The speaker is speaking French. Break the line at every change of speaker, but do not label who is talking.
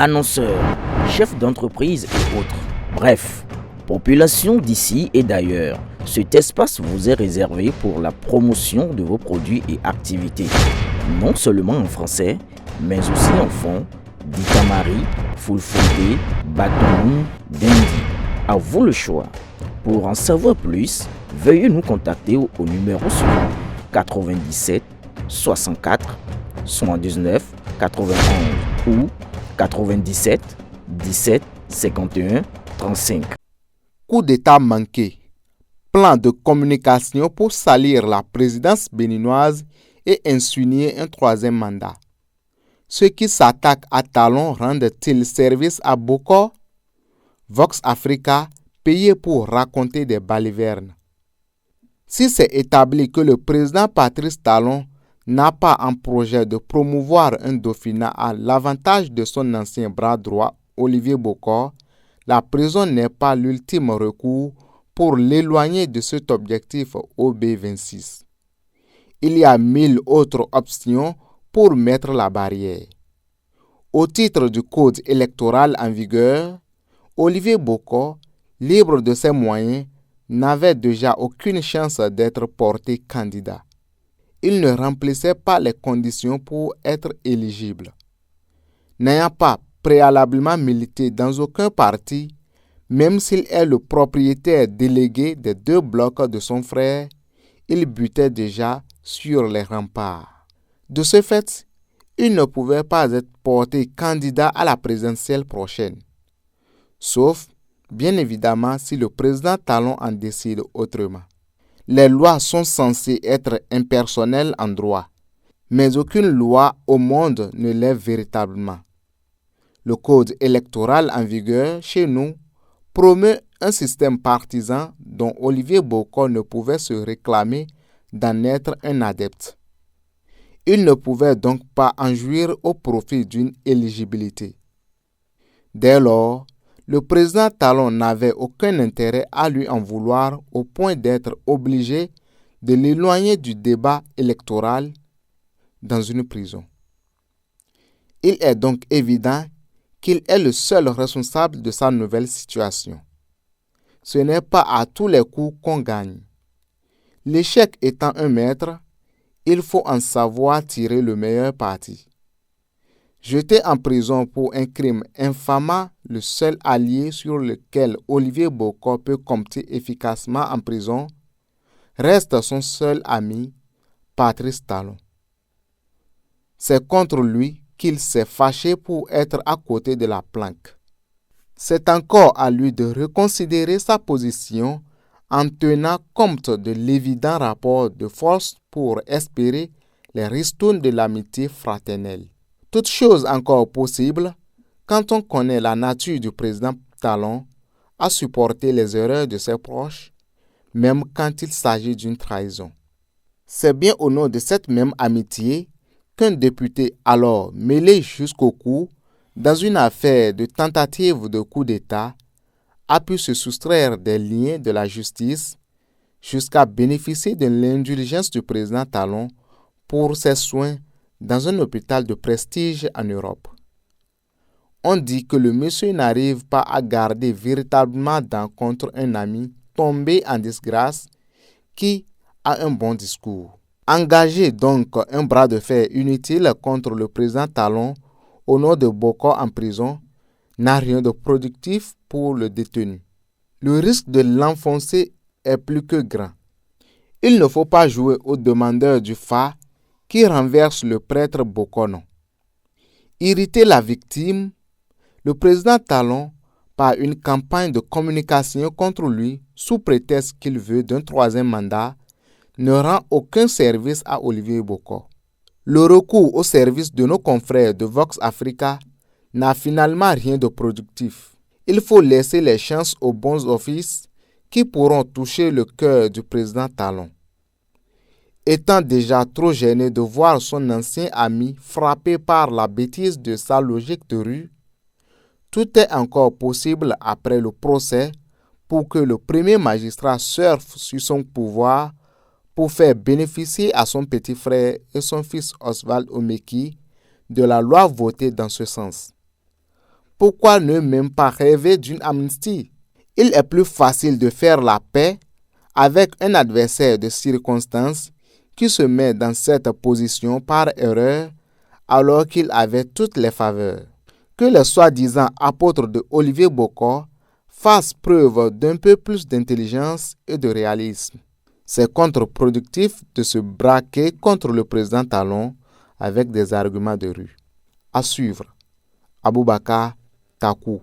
annonceurs, chefs d'entreprise et autres. Bref, population d'ici et d'ailleurs, cet espace vous est réservé pour la promotion de vos produits et activités, non seulement en français, mais aussi en fond, Ditamari, Fulfulde, Batoum, Dendi. À vous le choix. Pour en savoir plus, veuillez nous contacter au numéro suivant 97 64 79 91 ou 97 17 51 35.
Coup d'État manqué. Plan de communication pour salir la présidence béninoise et insinuer un troisième mandat. Ceux qui s'attaquent à Talon rendent-ils service à Bokor? Vox Africa, payé pour raconter des balivernes. Si c'est établi que le président Patrice Talon n'a pas en projet de promouvoir un dauphinat à l'avantage de son ancien bras droit, Olivier Bokor, la prison n'est pas l'ultime recours pour l'éloigner de cet objectif OB26. Il y a 1000 autres options pour mettre la barrière. Au titre du code électoral en vigueur, Olivier Bokor, libre de ses moyens, n'avait déjà aucune chance d'être porté candidat. Il ne remplissait pas les conditions pour être éligible. N'ayant pas préalablement milité dans aucun parti, même s'il est le propriétaire délégué des 2 blocs de son frère, il butait déjà sur les remparts. De ce fait, il ne pouvait pas être porté candidat à la présidentielle prochaine. Sauf, bien évidemment, si le président Talon en décide autrement. Les lois sont censées être impersonnelles en droit, mais aucune loi au monde ne l'est véritablement. Le code électoral en vigueur chez nous promeut un système partisan dont Olivier Bokor ne pouvait se réclamer d'en être un adepte. Il ne pouvait donc pas en jouir au profit d'une éligibilité. Dès lors, le président Talon n'avait aucun intérêt à lui en vouloir au point d'être obligé de l'éloigner du débat électoral dans une prison. Il est donc évident qu'il est le seul responsable de sa nouvelle situation. Ce n'est pas à tous les coups qu'on gagne. L'échec étant un maître, il faut en savoir tirer le meilleur parti. Jeté en prison pour un crime infamant, le seul allié sur lequel Olivier Bokor peut compter efficacement en prison, reste son seul ami, Patrice Talon. C'est contre lui qu'il s'est fâché pour être à côté de la planque. C'est encore à lui de reconsidérer sa position en tenant compte de l'évident rapport de force pour espérer les ristournes de l'amitié fraternelle. Toute chose encore possible quand on connaît la nature du président Talon à supporter les erreurs de ses proches, même quand il s'agit d'une trahison. C'est bien au nom de cette même amitié qu'un député alors mêlé jusqu'au cou dans une affaire de tentative de coup d'État a pu se soustraire des liens de la justice jusqu'à bénéficier de l'indulgence du président Talon pour ses soins dans un hôpital de prestige en Europe. On dit que le monsieur n'arrive pas à garder véritablement dent contre un ami tombé en disgrâce qui a un bon discours. Engager donc un bras de fer inutile contre le président Talon au nom de Bokor en prison n'a rien de productif pour le détenu. Le risque de l'enfoncer est plus que grand. Il ne faut pas jouer au demandeur du phare qui renverse le prêtre Bokor. Irriter la victime, le président Talon, par une campagne de communication contre lui sous prétexte qu'il veut d'un troisième mandat, ne rend aucun service à Olivier Bokor. Le recours au service de nos confrères de Vox Africa n'a finalement rien de productif. Il faut laisser les chances aux bons offices qui pourront toucher le cœur du président Talon. Étant déjà trop gêné de voir son ancien ami frappé par la bêtise de sa logique de rue, tout est encore possible après le procès pour que le premier magistrat surfe sur son pouvoir pour faire bénéficier à son petit frère et son fils Oswald Omeki de la loi votée dans ce sens. pourquoi ne même pas rêver d'une amnistie? Il est plus facile de faire la paix avec un adversaire de circonstance qui se met dans cette position par erreur alors qu'il avait toutes les faveurs. Que le soi-disant apôtre de Olivier Bokor fasse preuve d'un peu plus d'intelligence et de réalisme. C'est contre-productif de se braquer contre le président Talon avec des arguments de rue. À suivre. Aboubakar Takou.